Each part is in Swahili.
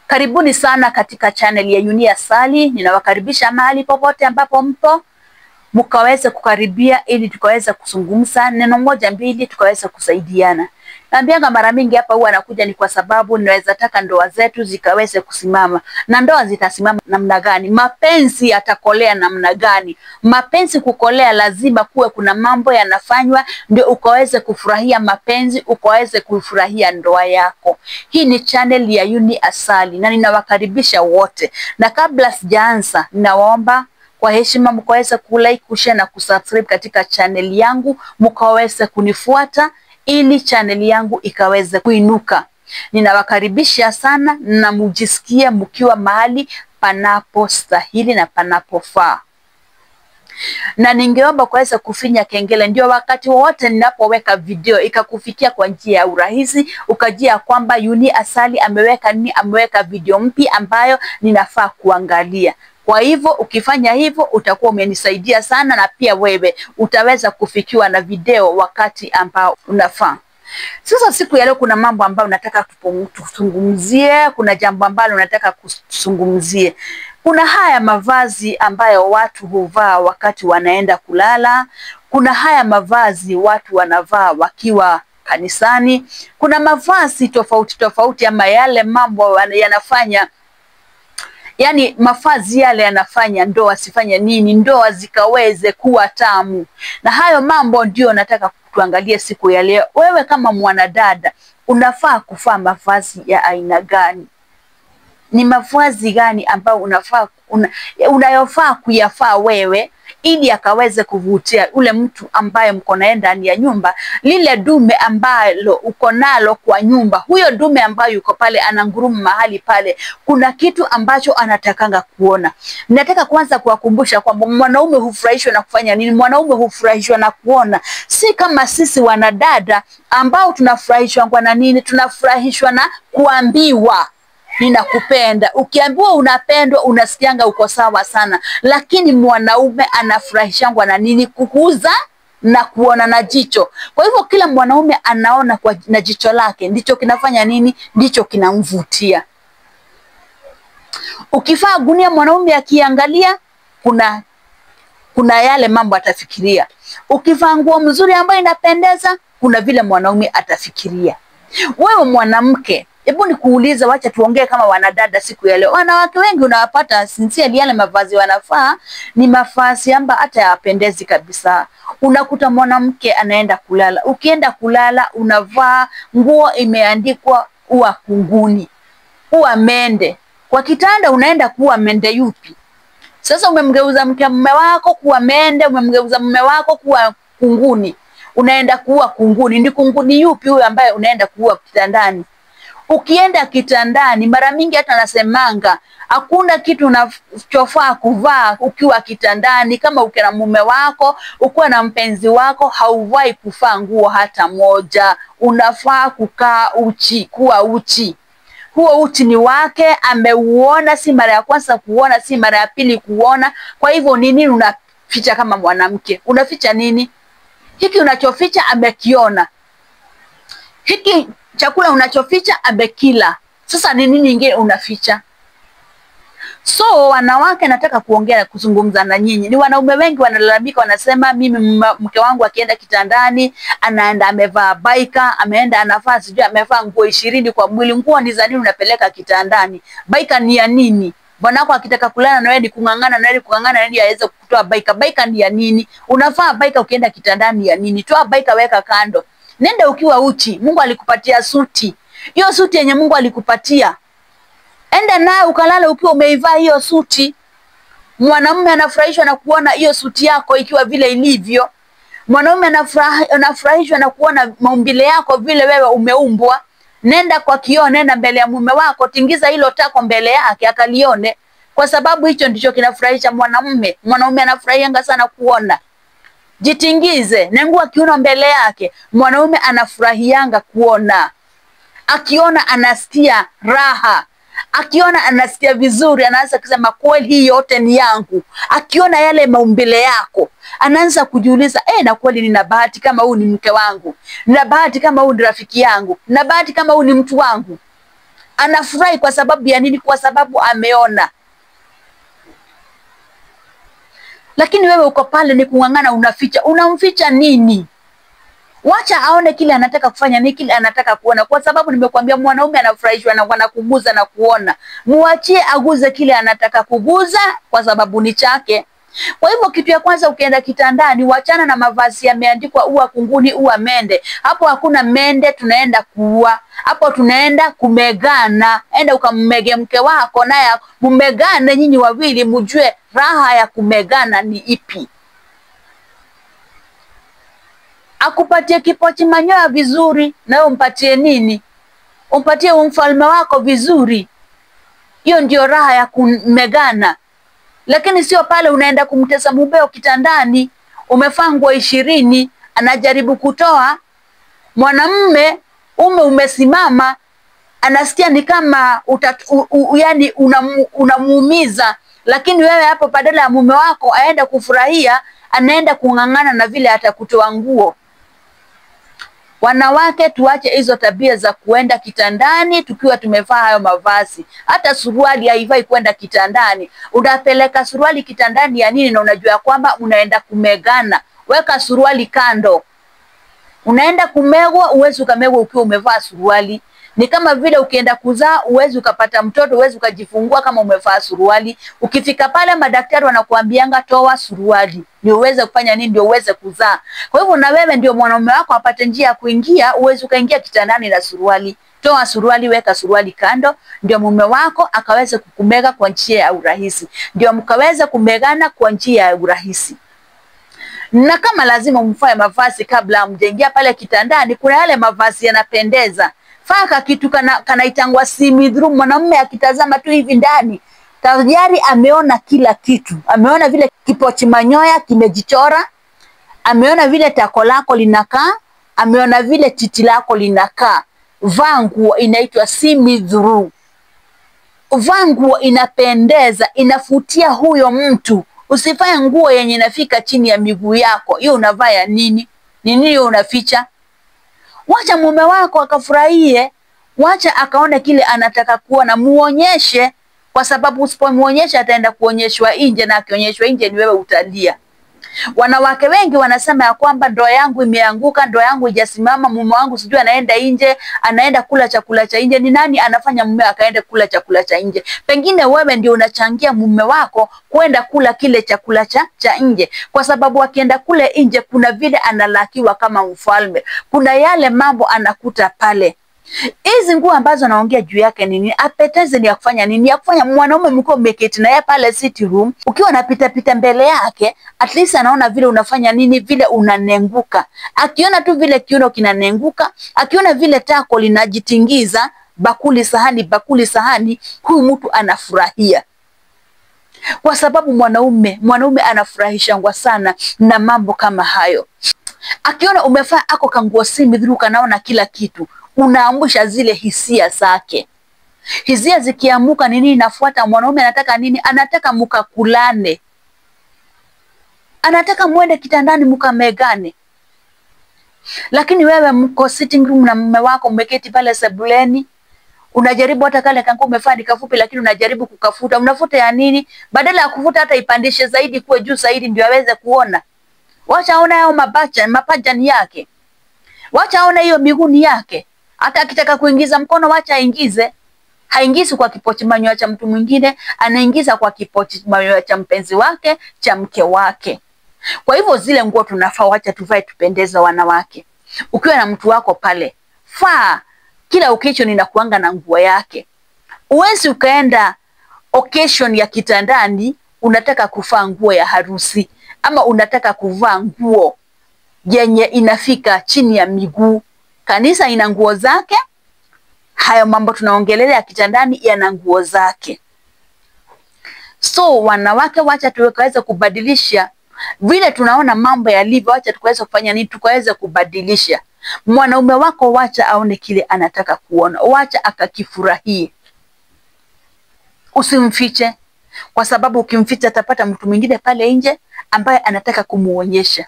Karibuni sana katika channel ya Uni Asali. Ninawakaribisha mahali popote ambapo mpo, mkaweze kukaribia ili tukaweza kuzungumza neno moja mbili, tukaweza kusaidiana. Naambianga mara mingi hapa huwa nakuja ni kwa sababu ninaweza taka ndoa zetu zikaweze kusimama. Na ndoa zitasimama namna gani? Mapenzi yatakolea namna gani? Mapenzi kukolea lazima kuwe kuna mambo yanafanywa ndio ukaweze kufurahia mapenzi, ukaweze kufurahia ndoa yako. Hii ni channel ya Uni Asali na ninawakaribisha wote. Na kabla sijaanza, ninawaomba kwa heshima mkaweze kulike, kushare na kusubscribe katika channel yangu, mkaweze kunifuata ili channel yangu ikaweze kuinuka. Ninawakaribisha sana na mujisikie mkiwa mahali panapostahili na panapofaa. Na ningeomba kuweza kufinya kengele ndio wakati wote ninapoweka video ikakufikia kwa njia ya urahisi, ukajia kwamba Uni Asali ameweka video mpya ambayo ninafaa kuangalia. Kwa hivyo ukifanya hivyo utakuwa umenisaidia sana, na pia wewe utaweza kufikiwa na video wakati ambao unafaa. Sasa siku ya leo kuna mambo ambayo nataka tuzungumzie, kuna jambo ambalo nataka kuzungumzie. Kuna haya mavazi ambayo watu huvaa wakati wanaenda kulala. Kuna haya mavazi watu wanavaa wakiwa kanisani. Kuna mavazi tofauti tofauti ama yale mambo yanafanya, yani mavazi yale yanafanya ndoa sifanye nini, ndoa zikaweze kuwa tamu. Na hayo mambo ndio nataka tuangalie siku ya leo. Wewe kama mwanadada unafaa kuvaa mavazi ya aina gani? Ni mavazi gani ambayo unayofaa kuyafaa wewe ili akaweze kuvutia ule mtu ambaye mko naye ndani ya nyumba, lile dume ambalo uko nalo kwa nyumba. Huyo dume ambaye yuko pale ananguruma mahali pale, kuna kitu ambacho anatakanga kuona. Nataka kwanza kuwakumbusha kwamba mwanaume hufurahishwa na kufanya nini? Mwanaume hufurahishwa na kuona. Si kama sisi wanadada ambao tunafurahishwa kwa nini? Tunafurahishwa na kuambiwa ninakupenda. Ukiambiwa unapendwa unasikianga uko sawa sana. Lakini mwanaume anafurahishangwa na nini? Kukuza na kuona na jicho. Kwa hivyo kila mwanaume anaona na jicho lake, ndicho kinafanya nini? Ndicho kinamvutia. Ukifaa gunia mwanaume akiangalia, kuna yale mambo atafikiria. Ukivaa nguo mzuri ambayo inapendeza, kuna vile mwanaume atafikiria. Wewe mwanamke, hebu nikuulize, wacha tuongee kama wanadada siku ya leo. Wanawake wengi unawapata sincerely yale mavazi wanafaa ni mavazi ambayo hata yapendezi kabisa. Unakuta mwanamke anaenda kulala. Ukienda kulala unavaa nguo imeandikwa ua kunguni, ua mende. Kwa kitanda unaenda kuwa mende yupi? Sasa umemgeuza mume wako kuwa mende, umemgeuza mume wako kuwa kunguni. Unaenda kuwa kunguni. Ndi kunguni yupi huyo ambaye unaenda kuwa kitandani? Ukienda kitandani mara mingi hata nasemanga hakuna kitu unachofaa kuvaa ukiwa kitandani. Kama uko na mume wako, uko na mpenzi wako, hauvai kuvaa nguo hata moja. Unafaa kukaa uchi, kuwa uchi. Huo uchi ni wake, ameuona, si mara ya kwanza kuona, si mara ya pili kuona. Kwa hivyo nini unaficha kama mwanamke? Unaficha nini? Hiki unachoficha amekiona. Hiki chakula unachoficha amekila. Sasa ni nini ingine unaficha? So wanawake nataka kuongea na kuzungumza na nyinyi. Ni wanaume wengi wanalalamika, wanasema mimi mke wangu akienda kitandani anaenda amevaa baika, ameenda anavaa sijui amevaa nguo 20 kwa mwili. Nguo ni za nini unapeleka kitandani? Baika ni ya nini? Bwanako akitaka kulala na wewe ni kungangana na wewe, kungangana ili aweze kutoa baika. Baika ni ya nini? Unavaa baika ukienda kitandani ya nini? Toa baika, weka kando. Nenda ukiwa uchi. Mungu alikupatia suti. Hiyo suti yenye Mungu alikupatia, enda nayo ukalala ukiwa umeivaa hiyo suti. Mwanamume anafurahishwa na kuona hiyo suti yako ikiwa vile ilivyo. Mwanamume anafurahishwa na kuona maumbile yako vile wewe umeumbwa. Nenda kwa kioo, nenda mbele ya mume wako, tingiza hilo tako mbele yake akalione, kwa sababu hicho ndicho kinafurahisha mwanamume. Mwanamume anafurahianga sana kuona. Jitingize, nengua kiuno mbele yake. Mwanaume anafurahianga kuona. Akiona anasikia raha. Akiona anasikia vizuri, anaanza kusema kweli hii yote ni yangu. Akiona yale maumbile yako, anaanza kujiuliza, na kweli nina bahati kama huyu ni mke wangu. Nina bahati kama huyu ni rafiki yangu. Nina bahati kama huyu ni mtu wangu. Anafurahi kwa sababu ya nini? Kwa sababu ameona. Lakini wewe uko pale ni kung'ang'ana, unaficha. Unamficha nini? Wacha aone kile anataka kufanya, ni kile anataka kuona, kwa sababu nimekuambia mwanaume anafurahishwa na kuguza na kuona. Muachie aguze kile anataka kuguza, kwa sababu ni chake. Kwa hivyo kitu ya kwanza, ukienda kitandani, wachana na mavazi yameandikwa ua kunguni ua mende. Hapo hakuna mende, tunaenda kuua. Hapo tunaenda kumegana. Enda ukammege mke wako, naye mmegane nyinyi wawili, mjue raha ya kumegana ni ipi. Akupatie kipochi manyoya vizuri, na wewe umpatie nini? Umpatie mfalme wako vizuri. Hiyo ndio raha ya kumegana. Lakini sio pale unaenda kumtesa mumeo kitandani, umevaa nguo 20, anajaribu kutoa, mwanamume umesimama, anasikia ni kama yani unamuumiza, lakini wewe hapo badala ya mume wako aenda kufurahia, anaenda kung'ang'ana na vile atakutoa nguo. Wanawake tuache hizo tabia za kuenda kitandani tukiwa tumevaa hayo mavazi. Hata suruali haifai kwenda kitandani. Unapeleka suruali kitandani ya nini na unajua kwamba unaenda kumegana? Weka suruali kando. Unaenda kumegwa, uwezi ukamegwa ukiwa umevaa suruali. Ni kama vile ukienda kuzaa, uwezi ukapata mtoto, uwezi ukajifungua kama umevaa suruali. Ukifika pale madaktari wanakuambianga toa suruali, ndio uweze kufanya nini? Ndio uweze kuzaa. Kwa hivyo na wewe ndio mwanaume wako apate njia ya kuingia, uwezi ukaingia kitandani na suruali. Toa suruali, weka suruali kando, ndio mume wako akaweze kukumega kwa njia ya urahisi. Ndio mkaweze kumegana kwa njia ya urahisi. Na kama lazima mfae mavazi kabla mjaingia pale kitandani, kuna yale mavazi yanapendeza. Faka kitu kanaitangwa see-through. Mwanamume akitazama tu hivi ndani, tayari ameona kila kitu. Ameona vile kipochi manyoya kimejichora, ameona vile tako lako linakaa, ameona vile titi lako linakaa. Vaa nguo inaitwa see-through. Vaa nguo inapendeza, inafutia huyo mtu. Usivae nguo yenye inafika chini ya miguu yako. Hiyo unavaa ya nini? Ni nini unaficha? Wacha mume wako akafurahie, wacha akaone kile anataka kuona, muonyeshe, kwa sababu usipomuonyesha ataenda kuonyeshwa nje, na akionyeshwa nje ni wewe utalia. Wanawake wengi wanasema ya kwamba ndoa yangu imeanguka, ndoa yangu haijasimama, mume wangu sijui anaenda nje, anaenda kula chakula cha nje. Ni nani anafanya mume akaenda kula chakula cha nje? Pengine wewe ndio unachangia mume wako kwenda kula kile chakula cha nje, kwa sababu akienda kule nje kuna vile analakiwa kama mfalme, kuna yale mambo anakuta pale. Hizi nguo ambazo naongea juu yake nini? Appetizer ni ya kufanya nini? Ya kufanya mwanaume mko mmeketi na yeye pale sitting room, ukiwa unapita pita mbele yake, at least anaona vile unafanya nini, vile unanenguka. Akiona tu vile kiuno kinanenguka, akiona vile tako linajitingiza, bakuli sahani, huyu mtu anafurahia. Kwa sababu mwanaume anafurahishwa sana na mambo kama hayo. Akiona umefaa ako kanguo see-through, kanaona kila kitu, unaamsha zile hisia zake. Hisia zikiamuka nini inafuata? Mwanaume anataka nini? Anataka mkakulane. Anataka muende kitandani mkamegane. Lakini wewe mko sitting room na mume wako mmeketi pale sebuleni, unajaribu hata kale kanguo umefaa kafupi, lakini unajaribu kukafuta. Unafuta ya nini? Badala ya kufuta hata ipandishe zaidi, kuwe juu zaidi ndio aweze kuona. Wacha aone hao mapaja ni yake. Wacha aone hiyo miguu yake. Hata akitaka kuingiza mkono wacha aingize. Haingizi kwa kipochi manyoya cha mtu mwingine, anaingiza kwa kipochi manyoya cha mpenzi wake, cha mke wake. Kwa hivyo zile nguo tunafaa wacha tuvae tupendeza wanawake. Ukiwa na mtu wako pale, faa kila occasion inakuanga na nguo yake. Uwezi ukaenda occasion ya kitandani unataka kuvaa nguo ya harusi, ama unataka kuvaa nguo yenye inafika chini ya miguu. Kanisa ina nguo zake, hayo mambo tunaongelea kitandani yana nguo zake. So wanawake wacha tuweze kubadilisha vile tunaona mambo yalivyo, wacha tukaweza kufanya nini? Tukaweza kubadilisha. Mwanaume wako wacha aone kile anataka kuona, wacha akakifurahie. Usimfiche, kwa sababu ukimficha atapata mtu mwingine pale nje ambaye anataka kumuonyesha.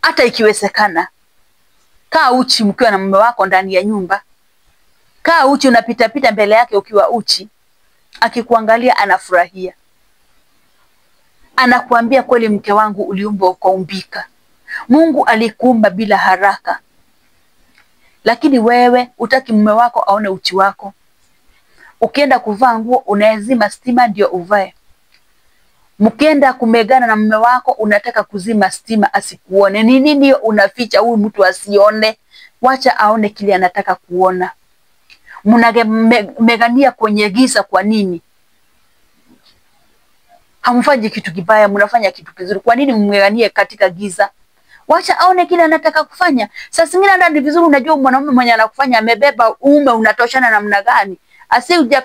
Hata ikiwezekana, kaa uchi mkiwa na mume wako ndani ya nyumba. Kaa uchi, unapita pita mbele yake ukiwa uchi, akikuangalia anafurahia. Anakuambia kweli, mke wangu uliumbwa ukaumbika. Mungu alikuumba bila haraka. Lakini wewe utaki mume wako aone uchi wako. Ukienda kuvaa nguo unaezima stima ndio uvae. Mkienda kumegana na mume wako unataka kuzima stima asikuone. Ni nini unaficha huyu mtu asione? Wacha aone kile anataka kuona. Mnamegania kwenye giza kwa nini? Hamfanyi kitu kibaya, mnafanya kitu kizuri. Kwa nini mmeganie katika giza? Wacha aone kile anataka kufanya. Sasa zingine ndio ni vizuri, unajua mwanaume mwenye anakufanya amebeba uume unatoshana namna gani. Asije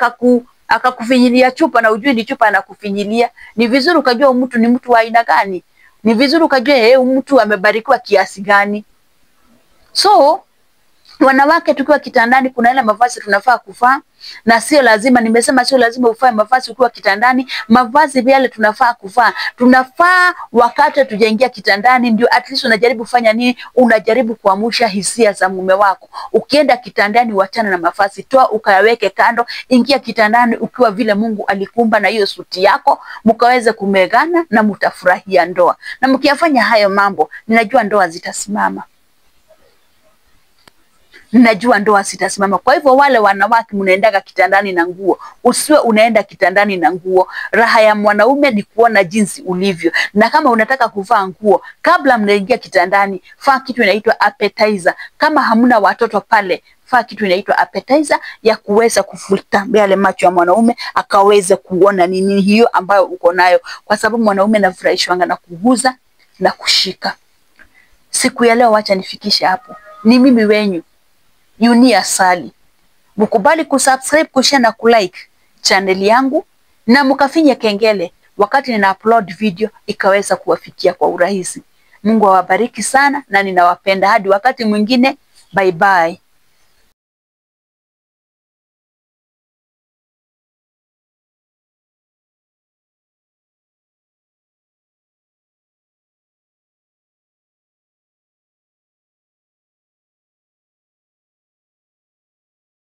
akakufinyilia chupa na ujui ni chupa anakufinyilia. Ni vizuri ukajua mtu ni mtu wa aina gani. Ni vizuri ukajua mtu amebarikiwa kiasi gani. So wanawake tukiwa kitandani kuna ile mavazi tunafaa kuvaa, na sio lazima, nimesema sio lazima uvae mavazi ukiwa kitandani. Mavazi yale tunafaa kuvaa, tunafaa wakati tujaingia kitandani, ndio at least unajaribu kufanya nini? Unajaribu kuamsha hisia za mume wako. Ukienda kitandani, wachana na mavazi, toa ukayaweke kando, ingia kitandani ukiwa vile Mungu alikumba na hiyo suti yako, mkaweze kumegana na mtafurahia ndoa. Na mkiyafanya hayo mambo, ninajua ndoa zitasimama. Najua ndoa sitasimama. Kwa hivyo wale wanawake mnaendaga kitandani na nguo, usiwe unaenda kitandani na nguo. Raha ya mwanaume ni kuona jinsi ulivyo. Na kama unataka kuvaa nguo, kabla mnaingia kitandani, faa kitu inaitwa appetizer. Kama hamuna watoto pale, faa kitu inaitwa appetizer ya kuweza kufuta yale macho ya mwanaume, akaweze kuona nini hiyo ambayo uko nayo. Kwa sababu mwanaume anafurahishwa na kuguza na kushika. Siku ya leo wacha nifikishe hapo. Ni mimi wenyu Yunia Sally. Mkubali kusubscribe, kushare na kulike channel yangu, na mkafinya kengele wakati nina upload video ikaweza kuwafikia kwa urahisi. Mungu awabariki sana na ninawapenda hadi wakati mwingine. Bye bye.